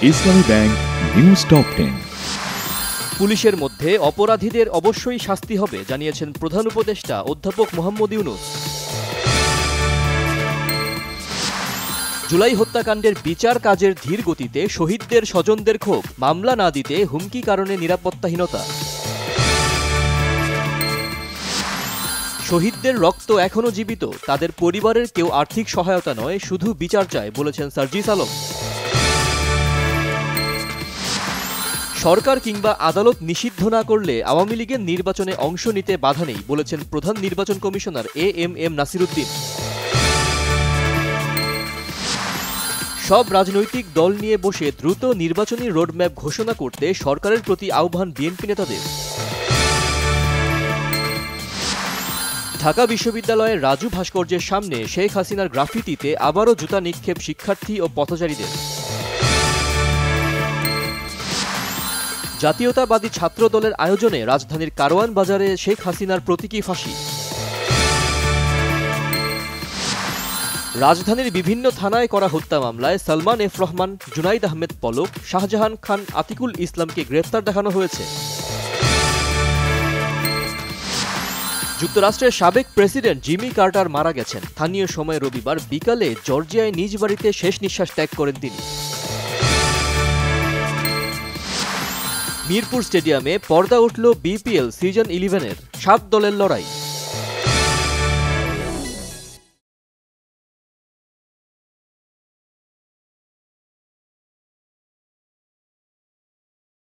ইসলামী bank news top 10। পুলিশের মধ্যে অপরাধীদের অবশ্যই শাস্তি হবে জানিয়েছেন প্রধান উপদেষ্টা অধ্যাপক মোহাম্মদ ইউনূস। জুলাই হত্যাকাণ্ডের বিচার কাজের ধীর গতিতে শহীদদের স্বজনদের ক্ষোভ, মামলা না দিতে হুমকি কারণে নিরাপত্তাহীনতা। শহীদদের রক্ত এখনো জীবিত, তাদের পরিবারের কেউ আর্থিক সহায়তা নয়, শুধু বিচার চায় বলেছেন সার্জিস আলম। সরকার কিংবা আদালত নিষিদ্ধ না করলে আওয়ামী লীগের নির্বাচনে অংশ নিতে বাধা নেই বলেছেন প্রধান নির্বাচন কমিশনার এএমএম নাসিরউদ্দিন। সব রাজনৈতিক দল নিয়ে বসে দ্রুত নির্বাচনী রোডম্যাপ ঘোষণা করতে সরকারের প্রতি আহ্বান বিএনপি নেতাদের। ঢাকা বিশ্ববিদ্যালয়ের রাজু ভাস্কর্যের সামনে শেখ হাসিনার গ্রাফিতিতে আবারও জুতা নিক্ষেপ শিক্ষার্থী ও পথচারীদের। জাতীয়তাবাদী ছাত্র দলের আয়োজনে রাজধানীর কারওয়ান বাজারে শেখ হাসিনার প্রতীকী ফাঁসি। রাজধানীর বিভিন্ন থানায় করা হত্যা মামলায় সালমান এফ রহমান, জুনাইদ আহমেদ পলক, শাহজাহান খান, আতিকুল ইসলামকে গ্রেফতার দেখানো হয়েছে। যুক্তরাষ্ট্রের সাবেক প্রেসিডেন্ট জিমি কার্টার মারা গেছেন। স্থানীয় সময় রবিবার বিকালে জর্জিয়ায় নিজ বাড়িতে শেষ নিঃশ্বাস ত্যাগ করেন তিনি। মিরপুর স্টেডিয়ামে পর্দা উঠল বিপিএল সিজন 11-এর 7 দলের লড়াই।